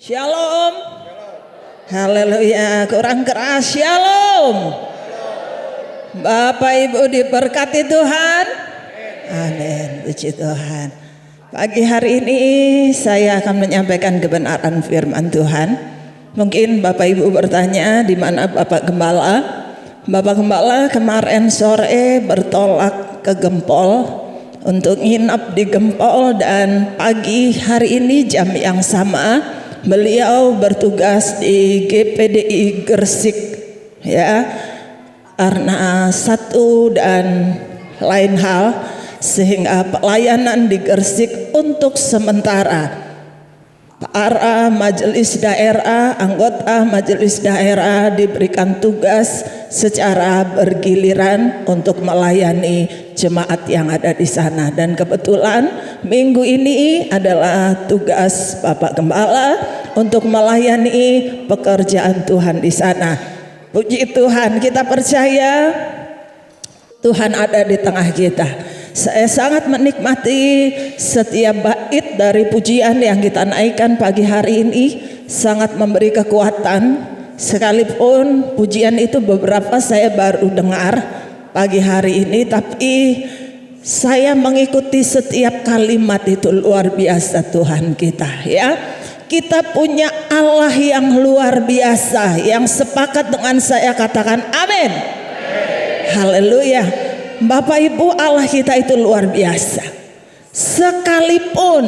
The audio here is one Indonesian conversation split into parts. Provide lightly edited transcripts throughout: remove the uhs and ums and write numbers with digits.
Shalom. Haleluya. Kurang keras. Shalom. Bapak Ibu diberkati Tuhan. Amin. Puji Tuhan. Pagi hari ini saya akan menyampaikan kebenaran firman Tuhan. Mungkin Bapak Ibu bertanya, di mana Bapak Gembala? Bapak Gembala kemarin sore bertolak ke Gempol untuk nginep di Gempol, dan pagi hari ini jam yang sama beliau bertugas di GPDI Gresik, ya, karena satu dan lain hal, sehingga pelayanan di Gresik untuk sementara para majelis daerah, anggota majelis daerah diberikan tugas secara bergiliran untuk melayani jemaat yang ada di sana. Dan kebetulan minggu ini adalah tugas Bapak Gembala untuk melayani pekerjaan Tuhan di sana. Puji Tuhan, kita percaya Tuhan ada di tengah kita. Saya sangat menikmati setiap bait dari pujian yang kita naikkan pagi hari ini, sangat memberi kekuatan. Sekalipun pujian itu beberapa saya baru dengar pagi hari ini, tapi saya mengikuti setiap kalimat itu. Luar biasa Tuhan kita, ya. Kita punya Allah yang luar biasa, yang sepakat dengan saya katakan amin. Haleluya. Bapak Ibu, Allah kita itu luar biasa. Sekalipun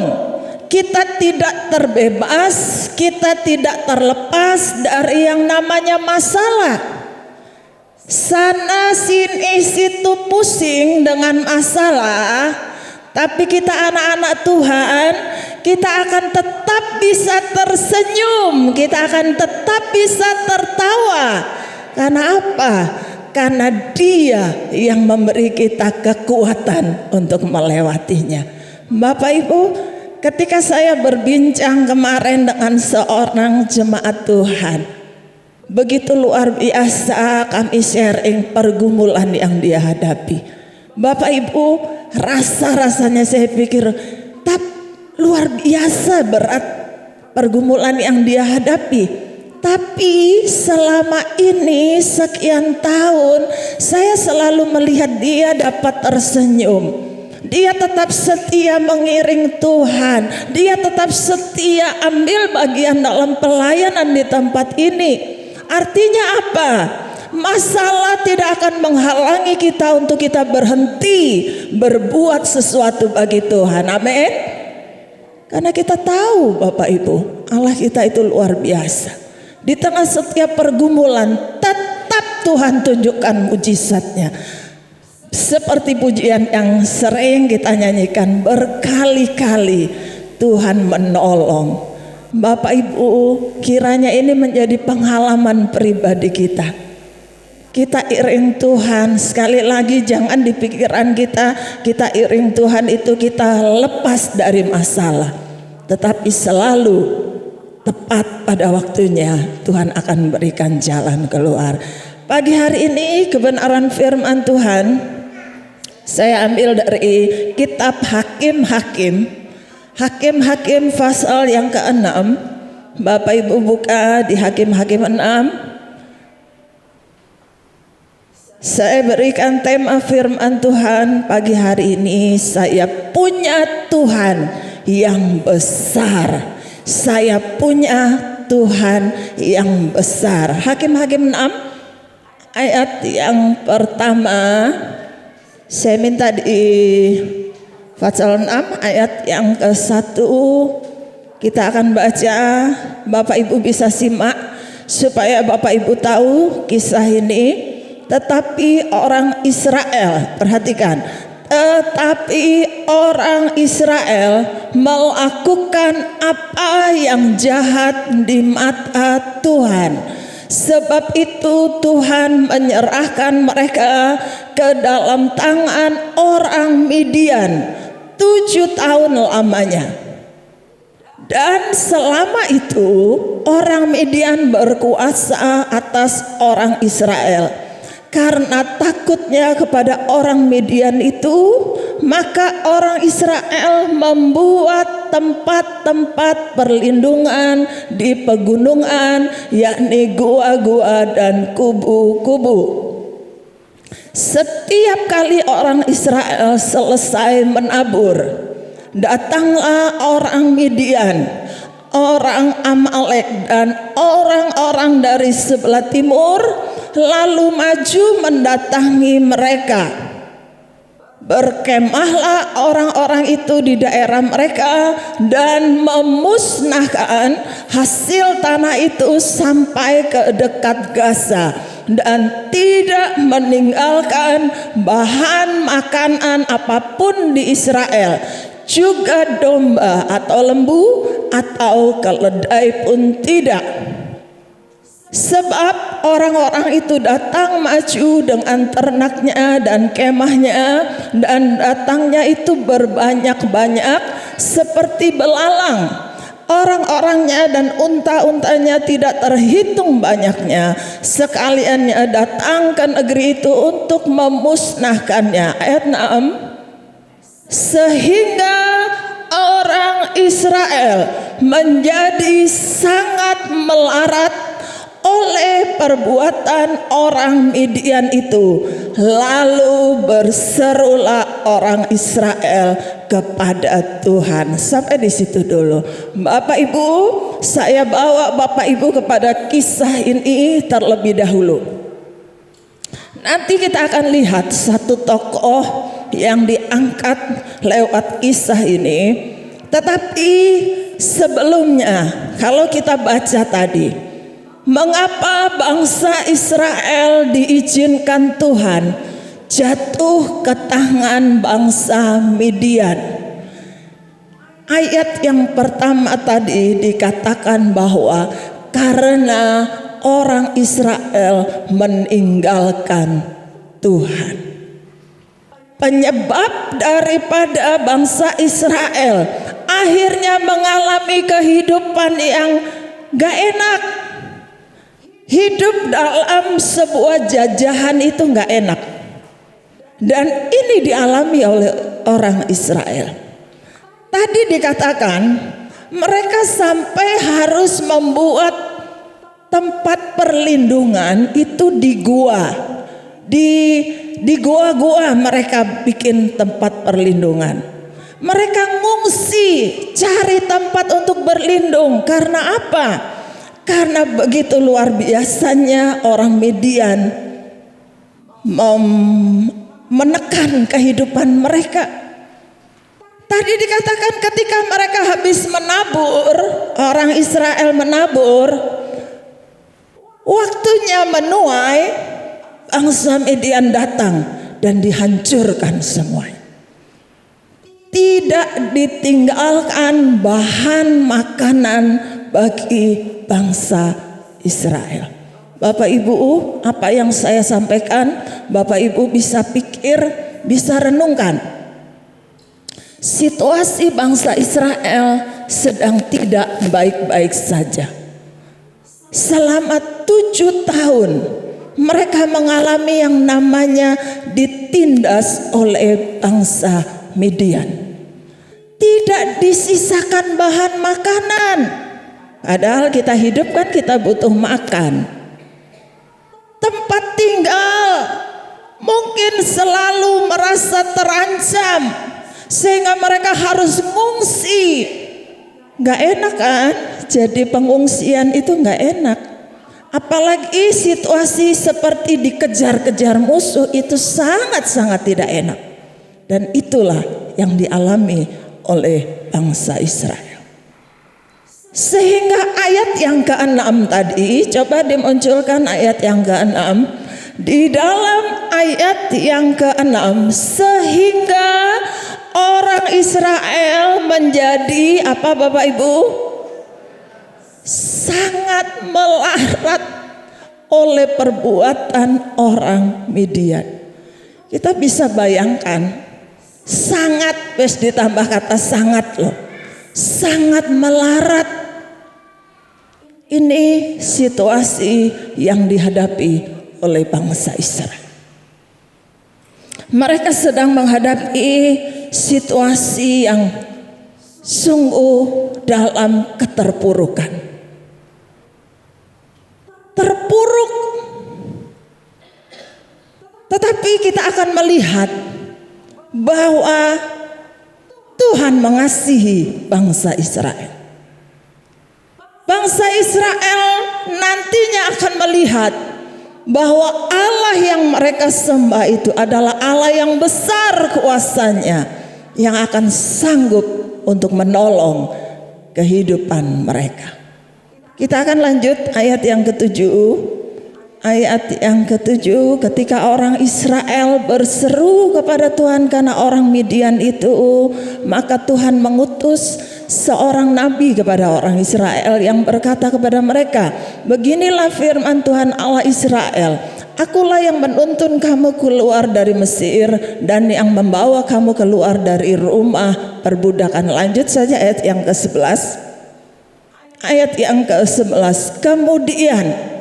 kita tidak terbebas, kita tidak terlepas dari yang namanya masalah. Sana sini situ pusing dengan masalah, tapi kita anak-anak Tuhan, kita akan tetap bisa tersenyum, kita akan tetap bisa tertawa. Karena apa? Karena Dia yang memberi kita kekuatan untuk melewatinya. Bapak Ibu, ketika saya berbincang kemarin dengan seorang jemaat Tuhan, begitu luar biasa kami sharing pergumulan yang dia hadapi. Bapak Ibu, rasanya saya pikir luar biasa berat pergumulan yang dia hadapi. Tapi selama ini sekian tahun saya selalu melihat dia dapat tersenyum. Dia tetap setia mengiring Tuhan. Dia tetap setia ambil bagian dalam pelayanan di tempat ini. Artinya apa? Masalah tidak akan menghalangi kita untuk kita berhenti berbuat sesuatu bagi Tuhan. Amin. Karena kita tahu Bapak Ibu, Allah kita itu luar biasa. Di tengah setiap pergumulan tetap Tuhan tunjukkan mujizatnya. Seperti pujian yang sering kita nyanyikan, berkali-kali Tuhan menolong. Bapak Ibu, kiranya ini menjadi pengalaman pribadi kita. Kita iring Tuhan, sekali lagi jangan di pikiran kita iring Tuhan itu kita lepas dari masalah. Tetapi selalu tepat pada waktunya Tuhan akan berikan jalan keluar. Pagi hari ini kebenaran firman Tuhan saya ambil dari kitab Hakim-Hakim pasal yang ke-6. Bapak Ibu buka di Hakim-Hakim 6. Saya berikan tema firman Tuhan pagi hari ini, saya punya Tuhan yang besar. Saya punya Tuhan yang besar. Hakim-Hakim 6 ayat yang pertama. Saya minta di pasal 6 ayat yang ke-1 kita akan baca. Bapak Ibu bisa simak supaya Bapak Ibu tahu kisah ini. Tetapi orang Israel, perhatikan, tetapi orang Israel melakukan apa yang jahat di mata Tuhan. Sebab itu Tuhan menyerahkan mereka ke dalam tangan orang Midian 7 tahun lamanya. Dan selama itu orang Midian berkuasa atas orang Israel. Karena takutnya kepada orang Midian itu, maka orang Israel membuat tempat-tempat perlindungan di pegunungan, yakni gua-gua dan kubu-kubu. Setiap kali orang Israel selesai menabur, datanglah orang Midian, orang Amalek, dan orang-orang dari sebelah timur lalu maju mendatangi mereka. Berkemahlah orang-orang itu di daerah mereka dan memusnahkan hasil tanah itu sampai ke dekat Gaza, dan tidak meninggalkan bahan makanan apapun di Israel, juga domba atau lembu atau keledai pun tidak. Sebab orang-orang itu datang maju dengan ternaknya dan kemahnya, dan datangnya itu berbanyak-banyak seperti belalang. Orang-orangnya dan unta-untanya tidak terhitung banyaknya. Sekaliannya datang ke negeri itu untuk memusnahkannya. Ayat 6. Sehingga orang Israel menjadi sangat melarat oleh perbuatan orang Midian itu. Lalu berserulah orang Israel kepada Tuhan. Sampai di situ dulu. Bapak Ibu, saya bawa Bapak Ibu kepada kisah ini terlebih dahulu. Nanti kita akan lihat satu tokoh yang diangkat lewat kisah ini. Tetapi sebelumnya, kalau kita baca tadi, mengapa bangsa Israel diizinkan Tuhan jatuh ke tangan bangsa Midian? Ayat yang pertama tadi dikatakan bahwa karena orang Israel meninggalkan Tuhan. Penyebab daripada bangsa Israel akhirnya mengalami kehidupan yang gak enak. Hidup dalam sebuah jajahan itu gak enak. Dan ini dialami oleh orang Israel. Tadi dikatakan mereka sampai harus membuat tempat perlindungan itu di gua. Di gua-gua mereka bikin tempat perlindungan. Mereka ngungsi cari tempat untuk berlindung. Karena apa? Karena begitu luar biasanya orang Midian menekan kehidupan mereka. Tadi dikatakan ketika mereka habis menabur, orang Israel menabur, waktunya menuai, bangsa Midian datang dan dihancurkan semuanya. Tidak ditinggalkan bahan makanan bagi bangsa Israel. Bapak Ibu, apa yang saya sampaikan, Bapak Ibu bisa pikir, bisa renungkan. Situasi bangsa Israel sedang tidak baik-baik saja. Selama 7 tahun mereka mengalami yang namanya ditindas oleh bangsa Midian. Tidak disisakan bahan makanan. Padahal kita hidup kan kita butuh makan. Tempat tinggal mungkin selalu merasa terancam, sehingga mereka harus mengungsi. Gak enak kan? Jadi pengungsian itu gak enak. Apalagi situasi seperti dikejar-kejar musuh itu sangat-sangat tidak enak. Dan itulah yang dialami oleh bangsa Israel. Sehingga ayat yang ke-6 tadi, coba dimunculkan ayat yang ke-6. Di dalam ayat yang ke-6, sehingga orang Israel menjadi apa Bapak Ibu? Sangat melarat oleh perbuatan orang Midian. Kita bisa bayangkan, sangat, wes ditambah kata sangat loh, sangat melarat. Ini situasi yang dihadapi oleh bangsa Israel. Mereka sedang menghadapi situasi yang sungguh dalam keterpurukan. Terpuruk. Tetapi kita akan melihat bahwa Tuhan mengasihi bangsa Israel. Bangsa Israel nantinya akan melihat bahwa Allah yang mereka sembah itu adalah Allah yang besar kuasanya, yang akan sanggup untuk menolong kehidupan mereka. Kita akan lanjut ayat yang ketujuh. Ayat yang ketujuh, ketika orang Israel berseru kepada Tuhan karena orang Midian itu, maka Tuhan mengutus seorang nabi kepada orang Israel yang berkata kepada mereka, beginilah firman Tuhan Allah Israel, akulah yang menuntun kamu keluar dari Mesir dan yang membawa kamu keluar dari rumah perbudakan. Lanjut saja ayat yang ke-11. Ayat yang ke-11, kemudian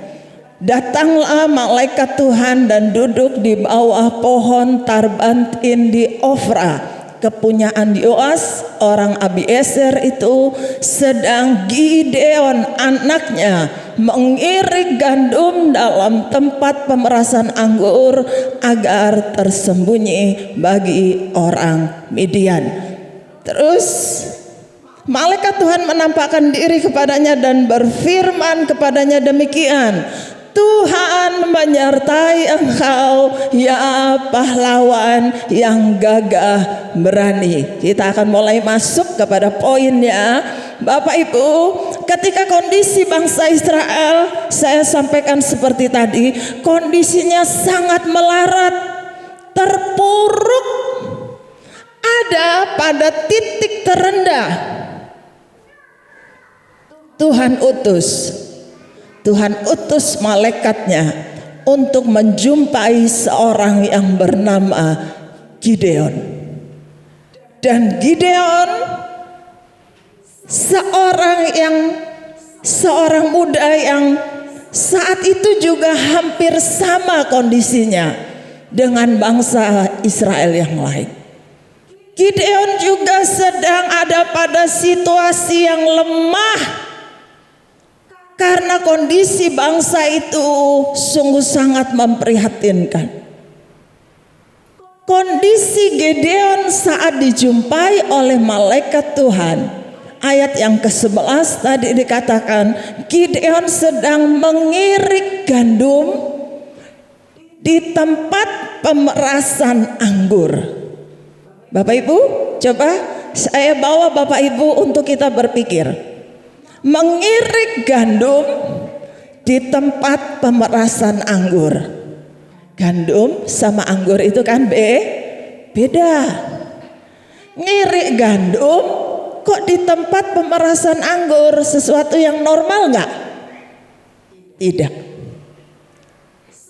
datanglah malaikat Tuhan dan duduk di bawah pohon tarbantin di Ofra, kepunyaan Yoas orang Abiezer itu, sedang Gideon anaknya mengirik gandum dalam tempat pemerasan anggur agar tersembunyi bagi orang Midian. Terus malaikat Tuhan menampakkan diri kepadanya dan berfirman kepadanya demikian, Tuhan menyertai engkau ya pahlawan yang gagah berani. Kita akan mulai masuk kepada poinnya. Bapak Ibu, ketika kondisi bangsa Israel, saya sampaikan seperti tadi, kondisinya sangat melarat, terpuruk, ada pada titik terendah. Tuhan utus malaikatnya untuk menjumpai seorang yang bernama Gideon. Dan Gideon seorang muda yang saat itu juga hampir sama kondisinya dengan bangsa Israel yang lain. Gideon juga sedang ada pada situasi yang lemah, karena kondisi bangsa itu sungguh sangat memprihatinkan. Kondisi Gideon saat dijumpai oleh malaikat Tuhan, ayat yang ke-11 tadi dikatakan Gideon sedang mengirik gandum di tempat pemerasan anggur. Bapak Ibu, coba saya bawa Bapak Ibu untuk kita berpikir. Mengirik gandum di tempat pemerasan anggur. Gandum sama anggur itu kan beda. Ngirik gandum kok di tempat pemerasan anggur, sesuatu yang normal nggak? Tidak.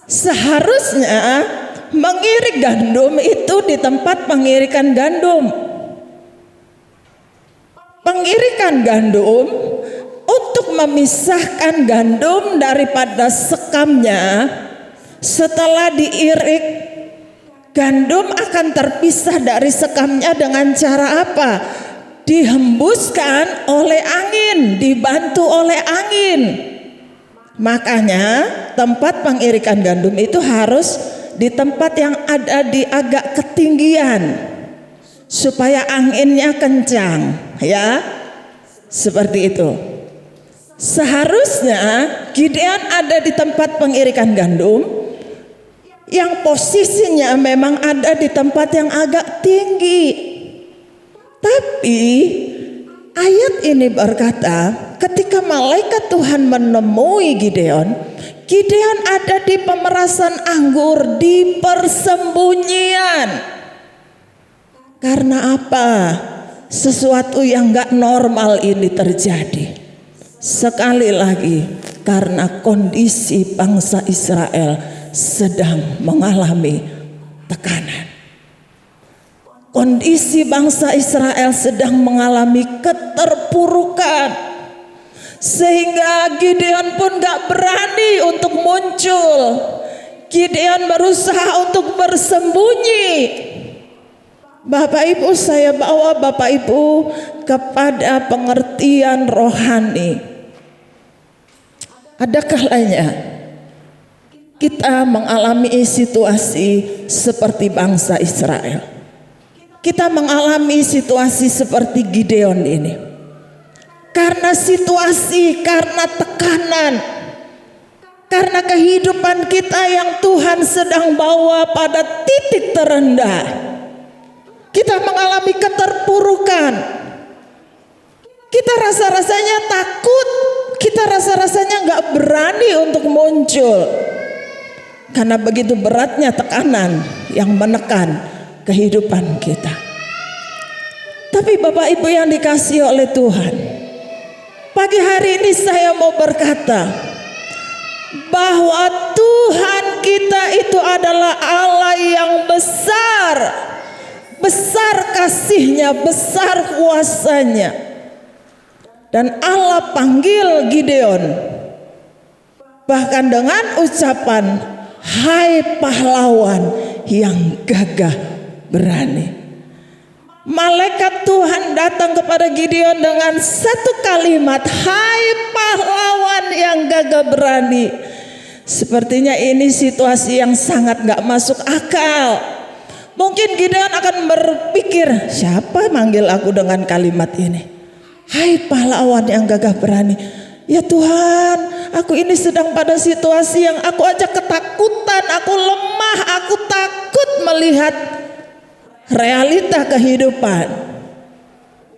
Seharusnya mengirik gandum itu di tempat pengirikan gandum. Pengirikan gandum untuk memisahkan gandum daripada sekamnya. Setelah diirik, gandum akan terpisah dari sekamnya dengan cara apa? Dihembuskan oleh angin, dibantu oleh angin. Makanya tempat pengirikan gandum itu harus di tempat yang ada di agak ketinggian supaya anginnya kencang, ya. Seperti itu. Seharusnya Gideon ada di tempat pengirikan gandum yang posisinya memang ada di tempat yang agak tinggi. Tapi ayat ini berkata, ketika malaikat Tuhan menemui Gideon, Gideon ada di pemerasan anggur, di persembunyian. Karena apa? Sesuatu yang gak normal ini terjadi. Sekali lagi, karena kondisi bangsa Israel sedang mengalami tekanan. Kondisi bangsa Israel sedang mengalami keterpurukan, sehingga Gideon pun gak berani untuk muncul. Gideon berusaha untuk bersembunyi. Bapak Ibu, saya bawa Bapak Ibu kepada pengertian rohani. Ada kalanya kita mengalami situasi seperti bangsa Israel. Kita mengalami situasi seperti Gideon ini. Karena situasi, karena tekanan, karena kehidupan kita yang Tuhan sedang bawa pada titik terendah, kita mengalami keterpurukan. Kita rasa-rasanya takut, kita rasa-rasanya gak berani untuk muncul. Karena begitu beratnya tekanan yang menekan kehidupan kita. Tapi Bapak Ibu yang dikasihi oleh Tuhan, pagi hari ini saya mau berkata bahwa Tuhan kita itu adalah Allah yang besar. Besar kasih-Nya, besar kuasanya. Dan Allah panggil Gideon bahkan dengan ucapan, "Hai pahlawan yang gagah berani." Malaikat Tuhan datang kepada Gideon dengan satu kalimat, "Hai pahlawan yang gagah berani." Sepertinya ini situasi yang sangat gak masuk akal. Mungkin Gideon akan berpikir, siapa manggil aku dengan kalimat ini? Hai pahlawan yang gagah berani. Ya Tuhan, aku ini sedang pada situasi yang aku aja ketakutan, aku lemah, aku takut melihat realita kehidupan.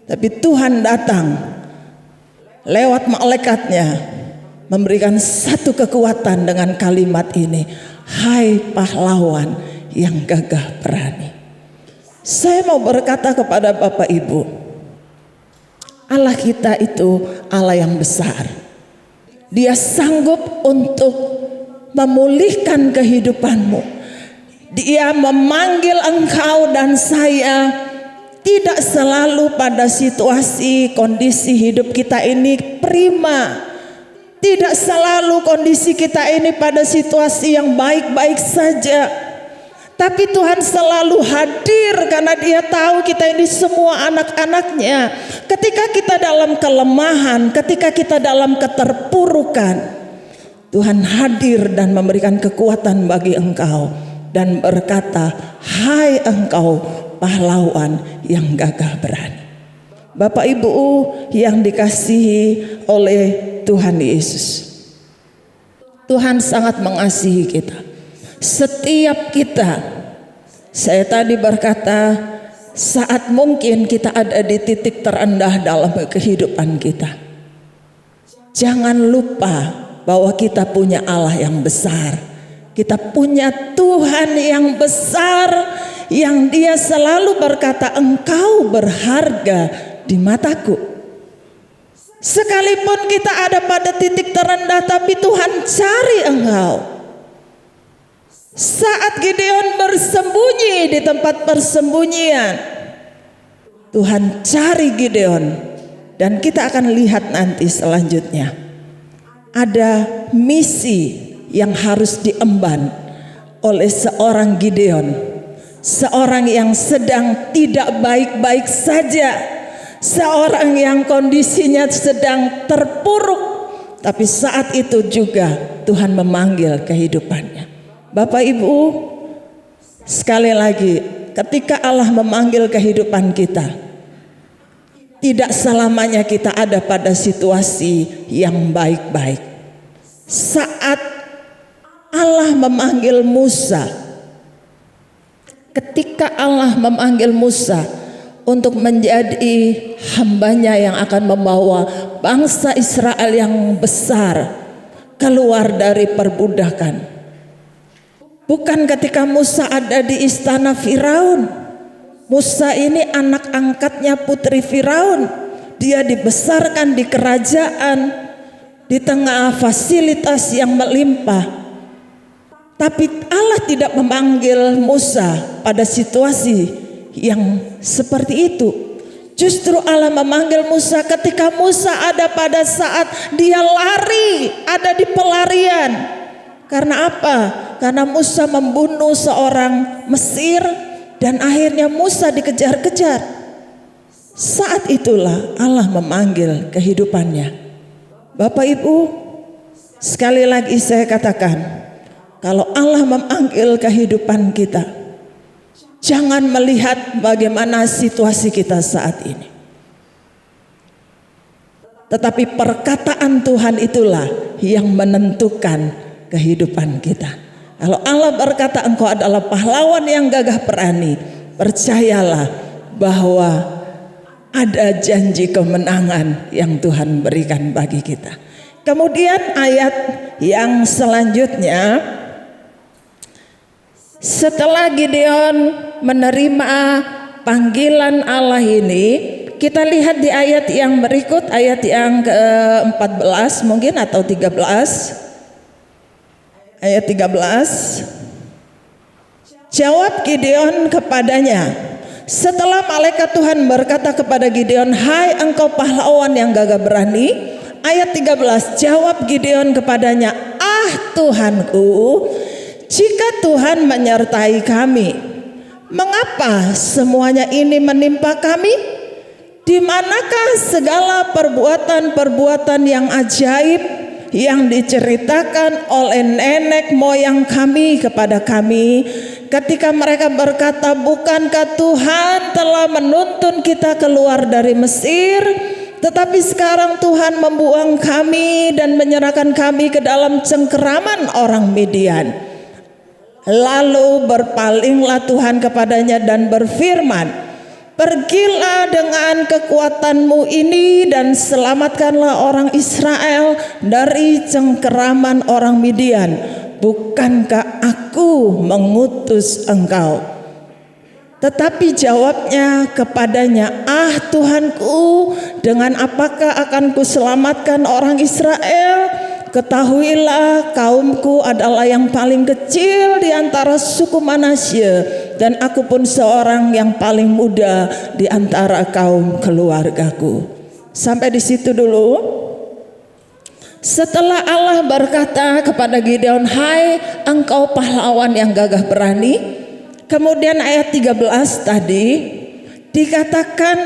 Tapi Tuhan datang lewat malaikatnya memberikan satu kekuatan dengan kalimat ini, "Hai pahlawan yang gagah berani." Saya mau berkata kepada Bapak Ibu, Allah kita itu Allah yang besar. Dia sanggup untuk memulihkan kehidupanmu. Dia memanggil engkau dan saya tidak selalu pada situasi kondisi hidup kita ini prima. Tidak selalu kondisi kita ini pada situasi yang baik-baik saja. Tapi Tuhan selalu hadir karena Dia tahu kita ini semua anak-anaknya. Ketika kita dalam kelemahan, ketika kita dalam keterpurukan, Tuhan hadir dan memberikan kekuatan bagi engkau dan berkata, "Hai engkau pahlawan yang gagah berani." Bapak Ibu yang dikasihi oleh Tuhan Yesus, Tuhan sangat mengasihi kita. Setiap kita, saya tadi berkata, saat mungkin kita ada di titik terendah dalam kehidupan kita, jangan lupa bahwa kita punya Allah yang besar. Kita punya Tuhan yang besar, yang Dia selalu berkata, "Engkau berharga di mataku." Sekalipun kita ada pada titik terendah, tapi Tuhan cari engkau. Saat Gideon bersembunyi di tempat persembunyian, Tuhan cari Gideon. Dan kita akan lihat nanti selanjutnya, ada misi yang harus diemban oleh seorang Gideon, seorang yang sedang tidak baik-baik saja, seorang yang kondisinya sedang terpuruk, tapi saat itu juga Tuhan memanggil kehidupannya. Bapak Ibu, sekali lagi, ketika Allah memanggil kehidupan kita, tidak selamanya kita ada pada situasi yang baik-baik. Saat Allah memanggil Musa, ketika Allah memanggil Musa untuk menjadi hambanya yang akan membawa bangsa Israel yang besar keluar dari perbudakan, bukan ketika Musa ada di istana Firaun. Musa ini anak angkatnya putri Firaun. Dia dibesarkan di kerajaan, di tengah fasilitas yang melimpah. Tapi Allah tidak memanggil Musa pada situasi yang seperti itu. Justru Allah memanggil Musa ketika Musa ada pada saat dia lari, ada di pelarian. Karena apa? Karena Musa membunuh seorang Mesir, dan akhirnya Musa dikejar-kejar. Saat itulah Allah memanggil kehidupannya. Bapak Ibu, sekali lagi saya katakan, kalau Allah memanggil kehidupan kita, jangan melihat bagaimana situasi kita saat ini, tetapi perkataan Tuhan itulah yang menentukan kehidupan kita. Kalau Allah berkata engkau adalah pahlawan yang gagah berani, percayalah bahwa ada janji kemenangan yang Tuhan berikan bagi kita. Kemudian ayat yang selanjutnya, setelah Gideon menerima panggilan Allah ini, kita lihat di ayat yang berikut, ayat yang ke-14 mungkin atau 13. Ayat 13. Jawab Gideon kepadanya, setelah malaikat Tuhan berkata kepada Gideon, hai engkau pahlawan yang gagah berani. Ayat 13, jawab Gideon kepadanya, ah Tuhanku, jika Tuhan menyertai kami, mengapa semuanya ini menimpa kami? Di manakah segala perbuatan-perbuatan yang ajaib yang diceritakan oleh nenek moyang kami kepada kami, ketika mereka berkata, bukankah Tuhan telah menuntun kita keluar dari Mesir, tetapi sekarang Tuhan membuang kami dan menyerahkan kami ke dalam cengkeraman orang Midian. Lalu berpalinglah Tuhan kepadanya dan berfirman, pergilah dengan kekuatanmu ini dan selamatkanlah orang Israel dari cengkeraman orang Midian. Bukankah aku mengutus engkau? Tetapi jawabnya kepadanya, ah Tuhanku, dengan apakah akan kuselamatkan orang Israel? Ketahuilah kaumku adalah yang paling kecil di antara suku Manasye, dan aku pun seorang yang paling muda di antara kaum keluargaku. Sampai di situ dulu. Setelah Allah berkata kepada Gideon, hai engkau pahlawan yang gagah berani, kemudian ayat 13 tadi dikatakan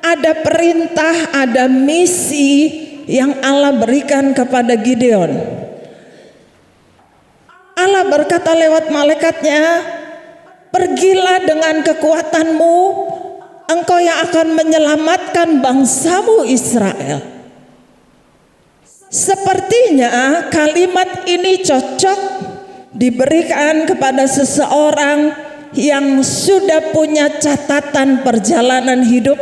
ada perintah, ada misi yang Allah berikan kepada Gideon. Allah berkata lewat malaikatnya, pergilah dengan kekuatanmu, engkau yang akan menyelamatkan bangsamu Israel. Sepertinya kalimat ini cocok diberikan kepada seseorang yang sudah punya catatan perjalanan hidup.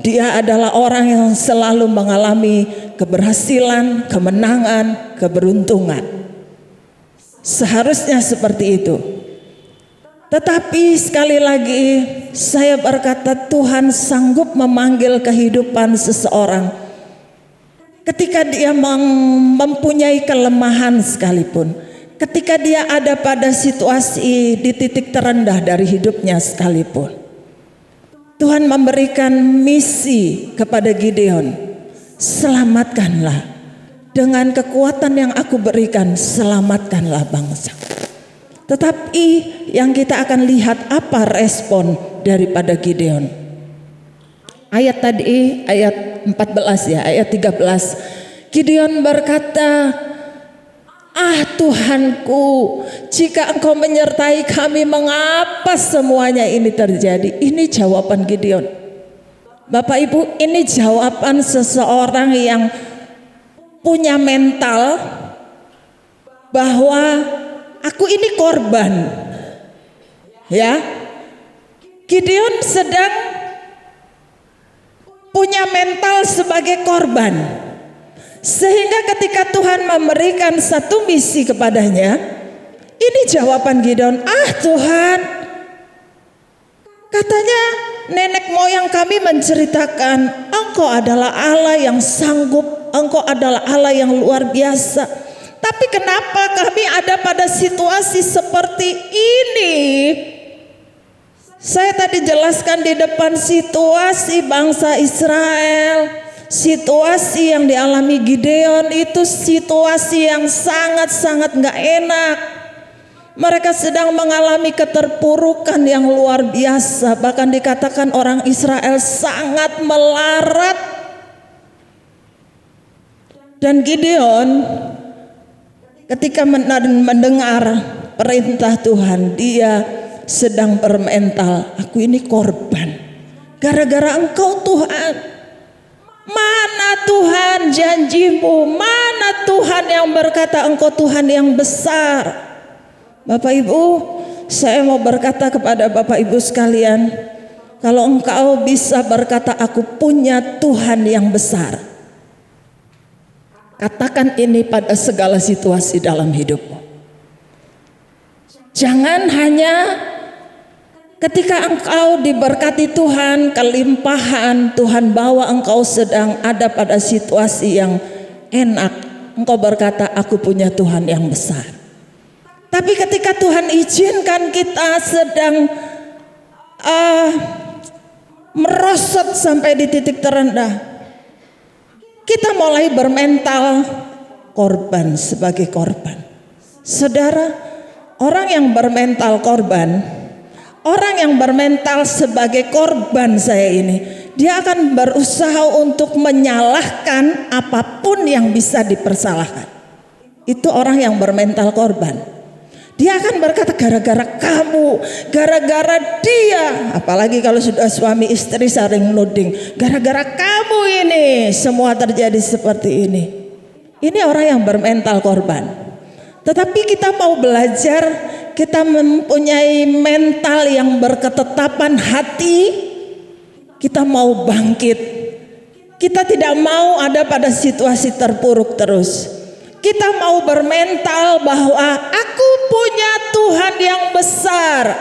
Dia adalah orang yang selalu mengalami keberhasilan, kemenangan, keberuntungan. Seharusnya seperti itu. Tetapi sekali lagi saya berkata, Tuhan sanggup memanggil kehidupan seseorang ketika dia mempunyai kelemahan sekalipun, ketika dia ada pada situasi di titik terendah dari hidupnya sekalipun. Tuhan memberikan misi kepada Gideon, selamatkanlah dengan kekuatan yang aku berikan, selamatkanlah bangsa. Tetapi yang kita akan lihat apa respon daripada Gideon. Ayat tadi, ayat 14 ya, ayat 13. Gideon berkata, ah Tuhanku, jika engkau menyertai kami, mengapa semuanya ini terjadi? Ini jawaban Gideon. Bapak Ibu, ini jawaban seseorang yang punya mental bahwa aku ini korban. Ya, Gideon sedang punya mental sebagai korban, sehingga ketika Tuhan memberikan satu misi kepadanya, ini jawaban Gideon, ah Tuhan, katanya nenek moyang kami menceritakan engkau adalah Allah yang sanggup, engkau adalah Allah yang luar biasa, tapi kenapa kami ada pada situasi seperti ini? Saya tadi jelaskan di depan situasi bangsa Israel, situasi yang dialami Gideon itu situasi yang sangat-sangat gak enak. Mereka sedang mengalami keterpurukan yang luar biasa. Bahkan dikatakan orang Israel sangat melarat. Dan Gideon ketika mendengar perintah Tuhan, dia sedang bermental, aku ini korban gara-gara Engkau Tuhan. Mana Tuhan janjimu? Mana Tuhan yang berkata Engkau Tuhan yang besar? Bapak Ibu, saya mau berkata kepada Bapak Ibu sekalian, kalau engkau bisa berkata aku punya Tuhan yang besar, katakan ini pada segala situasi dalam hidupmu. Jangan hanya ketika engkau diberkati Tuhan, kelimpahan Tuhan bawa engkau sedang ada pada situasi yang enak, engkau berkata aku punya Tuhan yang besar. Tapi ketika Tuhan izinkan kita sedang merosot sampai di titik terendah, kita mulai bermental korban sebagai korban. Saudara, orang yang bermental korban, orang yang bermental sebagai korban saya ini, dia akan berusaha untuk menyalahkan apapun yang bisa dipersalahkan. Itu orang yang bermental korban. Dia akan berkata gara-gara kamu, gara-gara dia. Apalagi kalau sudah suami istri saling nuding, gara-gara kamu ini semua terjadi seperti ini. Ini orang yang bermental korban. Tetapi kita mau belajar, kita mempunyai mental yang berketetapan hati. Kita mau bangkit. Kita tidak mau ada pada situasi terpuruk terus. Kita mau bermental bahwa aku punya Tuhan yang besar.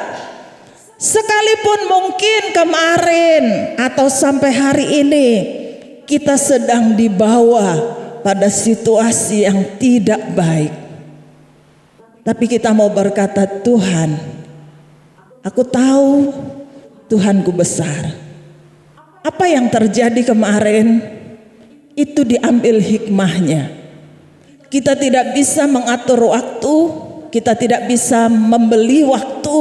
Sekalipun mungkin kemarin atau sampai hari ini kita sedang dibawa pada situasi yang tidak baik. Tapi kita mau berkata, Tuhan, aku tahu Tuhanku besar. Apa yang terjadi kemarin itu diambil hikmahnya. Kita tidak bisa mengatur waktu, kita tidak bisa membeli waktu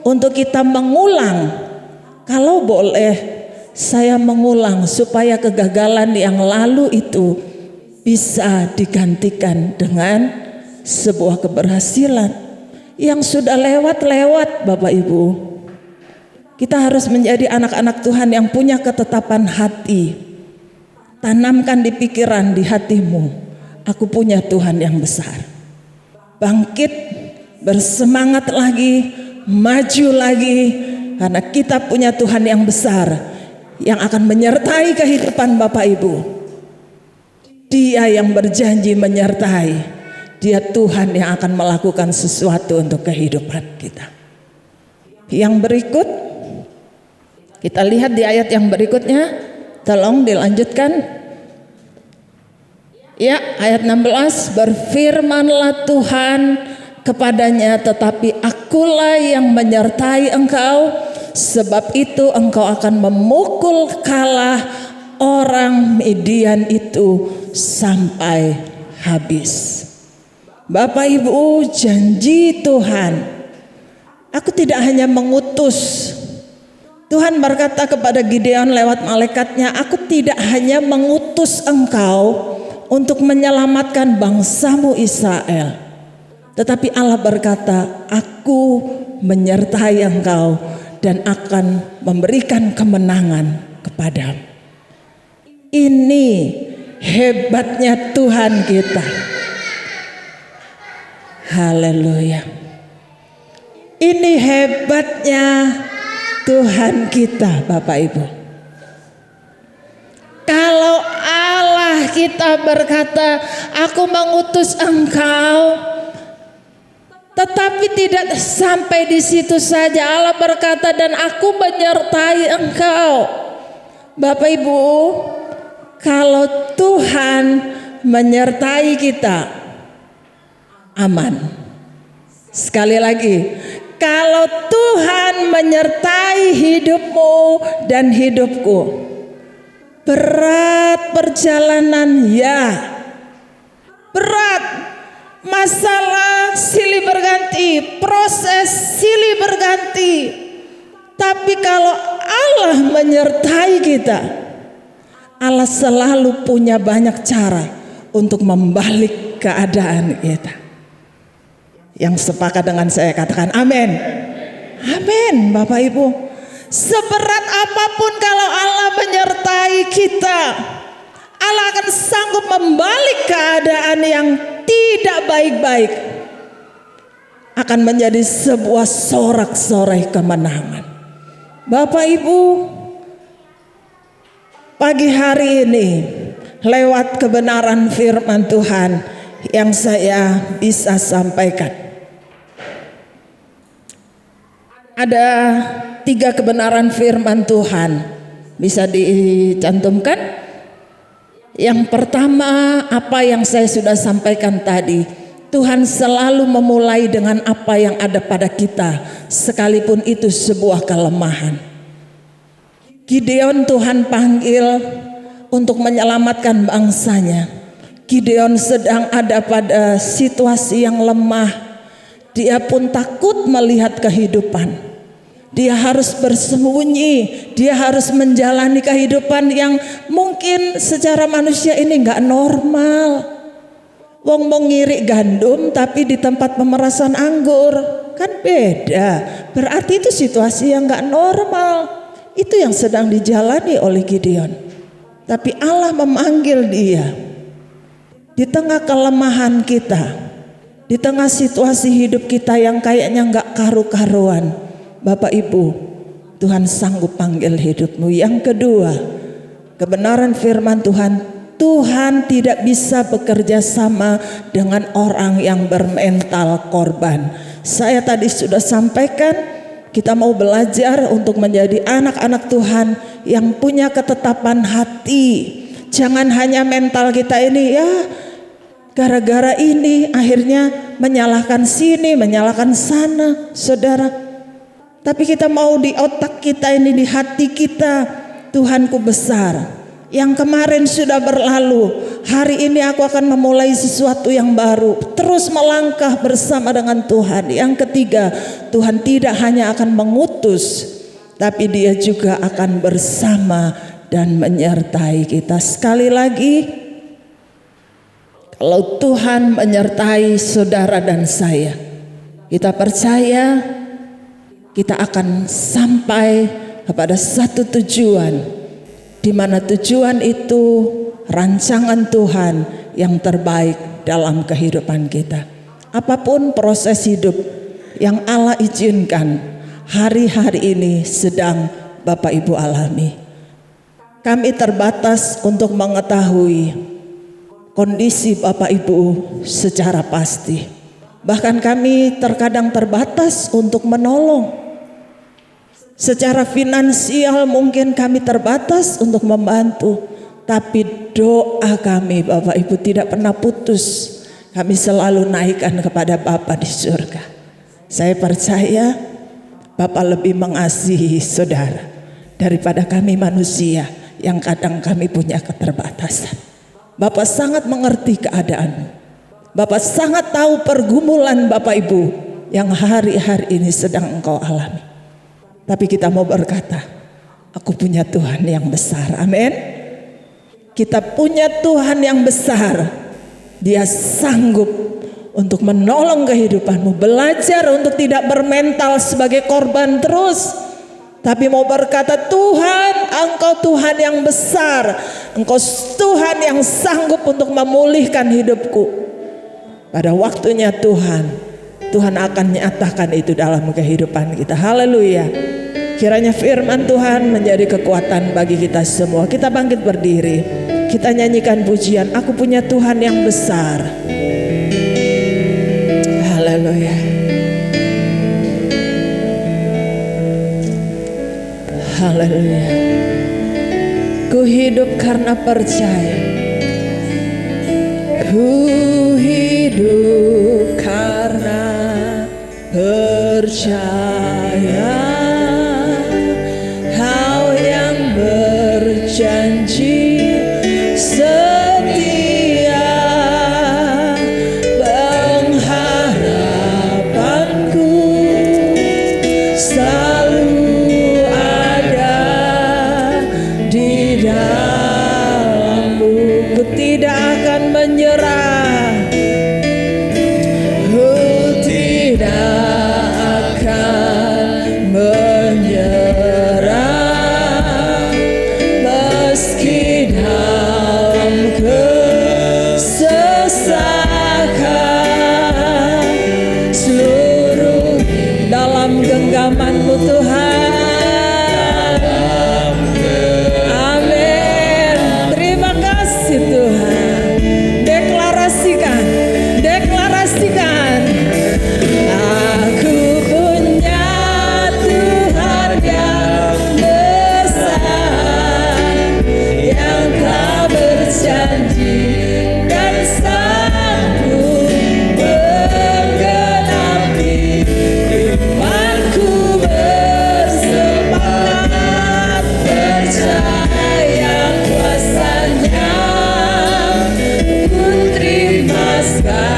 untuk kita mengulang. Kalau boleh, saya mengulang supaya kegagalan yang lalu itu bisa digantikan dengan sebuah keberhasilan yang sudah lewat-lewat. Bapak Ibu, kita harus menjadi anak-anak Tuhan yang punya ketetapan hati. Tanamkan di pikiran, di hatimu, aku punya Tuhan yang besar. Bangkit, bersemangat lagi, maju lagi, karena kita punya Tuhan yang besar yang akan menyertai kehidupan Bapak Ibu. Dia yang berjanji menyertai, dia Tuhan yang akan melakukan sesuatu untuk kehidupan kita. Yang berikut, kita lihat di ayat yang berikutnya, tolong dilanjutkan. Ya, ayat 16, berfirmanlah Tuhan kepadanya, tetapi akulah yang menyertai engkau, sebab itu engkau akan memukul kalah orang Midian itu sampai habis. Bapak Ibu, janji Tuhan, aku tidak hanya mengutus. Tuhan berkata kepada Gideon lewat malaikatnya, aku tidak hanya mengutus engkau untuk menyelamatkan bangsamu Israel, tetapi Allah berkata, aku menyertai engkau dan akan memberikan kemenangan kepadamu. Ini hebatnya Tuhan kita. Haleluya. Ini hebatnya Tuhan kita, Bapak Ibu. Kalau Allah kita berkata, aku mengutus engkau, tetapi tidak sampai di situ saja. Allah berkata, dan aku menyertai engkau. Bapak Ibu, kalau Tuhan menyertai kita, aman. Sekali lagi, kalau Tuhan menyertai hidupmu dan hidupku, berat perjalanan, ya berat, masalah silih berganti, proses silih berganti. Tapi kalau Allah menyertai kita, Allah selalu punya banyak cara untuk membalik keadaan kita. Yang sepakat dengan saya katakan amin. Amin Bapak Ibu. Seberat apapun kalau Allah menyertai kita, Allah akan sanggup membalik keadaan yang tidak baik-baik, akan menjadi sebuah sorak-sorai kemenangan. Bapak Ibu, pagi hari ini lewat kebenaran firman Tuhan yang saya bisa sampaikan, ada 3 kebenaran firman Tuhan, bisa dicantumkan. Yang pertama, apa yang saya sudah sampaikan tadi, Tuhan selalu memulai dengan apa yang ada pada kita, sekalipun itu sebuah kelemahan. Gideon Tuhan panggil untuk menyelamatkan bangsanya. Gideon sedang ada pada situasi yang lemah. Dia pun takut melihat kehidupan. Dia harus bersembunyi, dia harus menjalani kehidupan yang mungkin secara manusia ini nggak normal. Wong mau ngirik gandum tapi di tempat pemerasan anggur, kan beda. Berarti itu situasi yang nggak normal. Itu yang sedang dijalani oleh Gideon. Tapi Allah memanggil dia di tengah kelemahan kita, di tengah situasi hidup kita yang kayaknya nggak karu-karuan. Bapak Ibu, Tuhan sanggup panggil hidupmu. Yang kedua, kebenaran firman Tuhan, Tuhan tidak bisa bekerja sama dengan orang yang bermental korban. Saya tadi sudah sampaikan, kita mau belajar untuk menjadi anak-anak Tuhan yang punya ketetapan hati. Jangan hanya mental kita ini, ya gara-gara ini akhirnya menyalahkan sini, menyalahkan sana, saudara. Tapi kita mau di otak kita ini, di hati kita, Tuhanku besar. Yang kemarin sudah berlalu, hari ini aku akan memulai sesuatu yang baru. Terus melangkah bersama dengan Tuhan. Yang ketiga, Tuhan tidak hanya akan mengutus, tapi Dia juga akan bersama dan menyertai kita. Sekali lagi, kalau Tuhan menyertai saudara dan saya, kita percaya kita akan sampai kepada satu tujuan, di mana tujuan itu rancangan Tuhan yang terbaik dalam kehidupan kita. Apapun proses hidup yang Allah izinkan hari-hari ini sedang Bapak Ibu alami, kami terbatas untuk mengetahui kondisi Bapak Ibu secara pasti. Bahkan kami terkadang terbatas untuk menolong. Secara finansial mungkin kami terbatas untuk membantu, tapi doa kami Bapak Ibu tidak pernah putus. Kami selalu naikkan kepada Bapa di surga. Saya percaya Bapa lebih mengasihi saudara daripada kami manusia yang kadang kami punya keterbatasan. Bapa sangat mengerti keadaanmu. Bapa sangat tahu pergumulan Bapak Ibu yang hari-hari ini sedang engkau alami. Tapi kita mau berkata, aku punya Tuhan yang besar. Amin. Kita punya Tuhan yang besar. Dia sanggup untuk menolong kehidupanmu. Belajar untuk tidak bermental sebagai korban terus, tapi mau berkata, Tuhan, Engkau Tuhan yang besar. Engkau Tuhan yang sanggup untuk memulihkan hidupku. Pada waktunya Tuhan akan nyatakan itu dalam kehidupan kita. Haleluya. Kiranya firman Tuhan menjadi kekuatan bagi kita semua. Kita bangkit berdiri, kita nyanyikan pujian, aku punya Tuhan yang besar. Haleluya. Haleluya. Ku hidup karena percaya. Ku hidup karena percaya. Kau yang berjanji setia, pengharapanku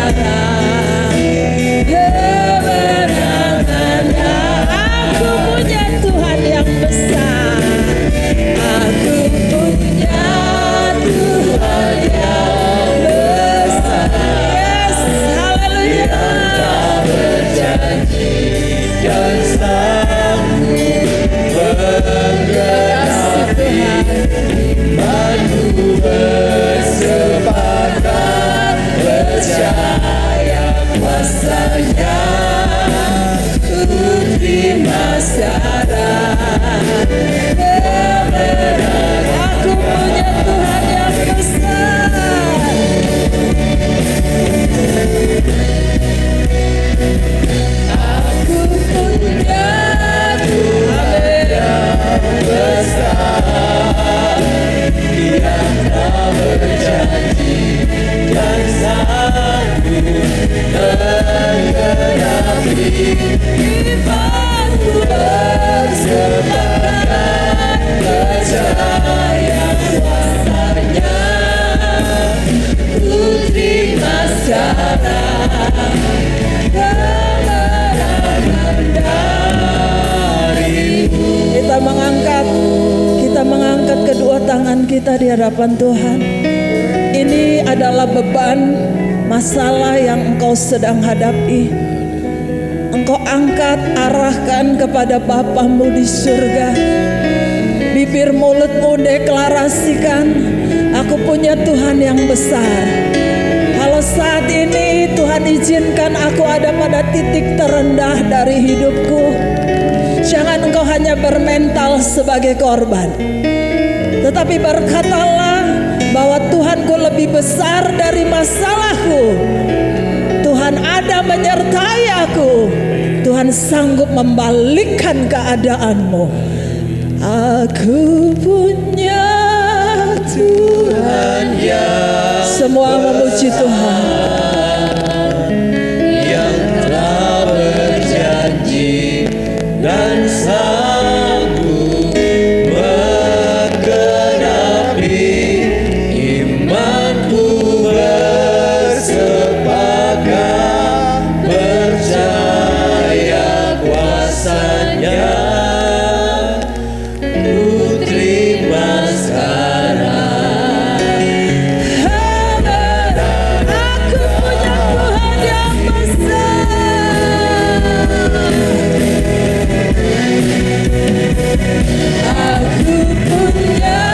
sekarang. Kemenangannya, aku punya Tuhan yang besar. Aku punya Tuhan yang besar. Yes, haleluya. Berjanji dan sanggup menggenapi, imanku bersepakat percaya kuasanya. Ku terima sekarang kemenangan. Aku punya Tuhan yang besar. Aku punya Tuhan yang besar, Dia telah berjanji dan sanggup menggenapi, imanku bersepakat percaya kuasanya. Ku terima sekarang kemenangan darimu. Kita mengangkat kedua tangan kita di hadapan Tuhan. Ini adalah beban masalah yang engkau sedang hadapi. Engkau angkat, arahkan kepada Bapamu di surga. Bibir mulutmu deklarasikan, aku punya Tuhan yang besar. Kalau saat ini Tuhan izinkan aku ada pada titik terendah dari hidupku, jangan engkau hanya bermental sebagai korban, tetapi berkatalah bahwa Tuhanku lebih besar dari masalahku. Tuhan ada menyertai aku. Tuhan sanggup membalikkan keadaanmu. Aku punya Tuhan yang semua memuji Tuhan. Yang telah berjanji dan sanggup menggenapi, imanku bersepakat percaya kuasanya. Ku terima sekarang Aku punya Tuhan yang besar. Aku punya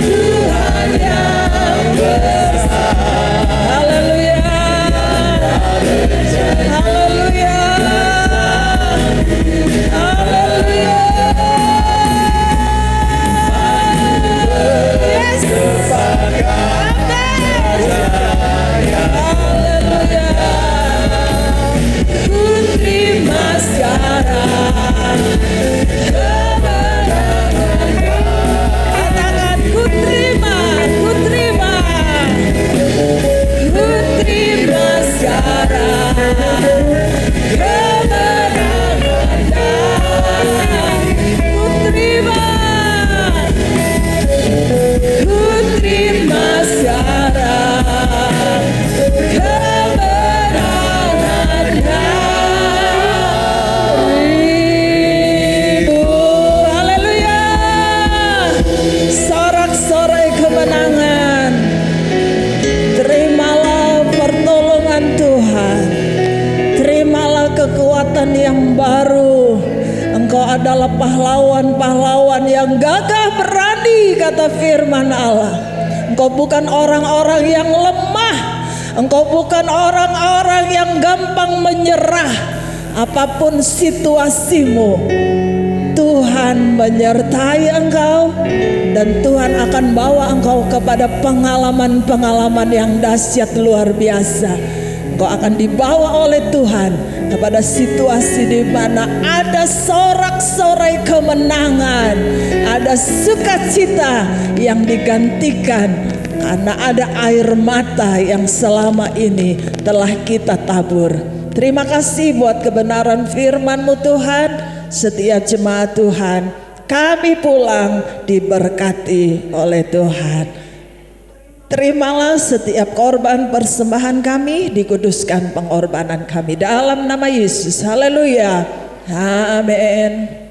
Tuhan yang besar. Haleluya. Haleluya. Haleluya. Yes. Haleluya. Ku terima sekarang kemenangan. Katakan ku terima, ku terima. Ku terima sekarang kemenangan. Ku terima. Ku terima sekarang kemenangan darimu. Haleluya. Sorak-sorai kemenangan. Terimalah pertolongan Tuhan. Terimalah kekuatan yang baru. Engkau adalah pahlawan-pahlawan yang gagah berani, kata firman Allah. Engkau bukan orang-orang yang lemah. Engkau bukan orang-orang yang gampang menyerah. Apapun situasimu, Tuhan menyertai engkau, dan Tuhan akan bawa engkau kepada pengalaman-pengalaman yang dahsyat luar biasa. Engkau akan dibawa oleh Tuhan kepada situasi di mana ada sorak-sorai kemenangan, ada sukacita yang digantikan karena ada air mata yang selama ini telah kita tabur. Terima kasih buat kebenaran firman-Mu Tuhan. Setiap jemaat Tuhan, kami pulang diberkati oleh Tuhan. Terimalah setiap korban persembahan kami, dikuduskan pengorbanan kami dalam nama Yesus. Haleluya. Amin.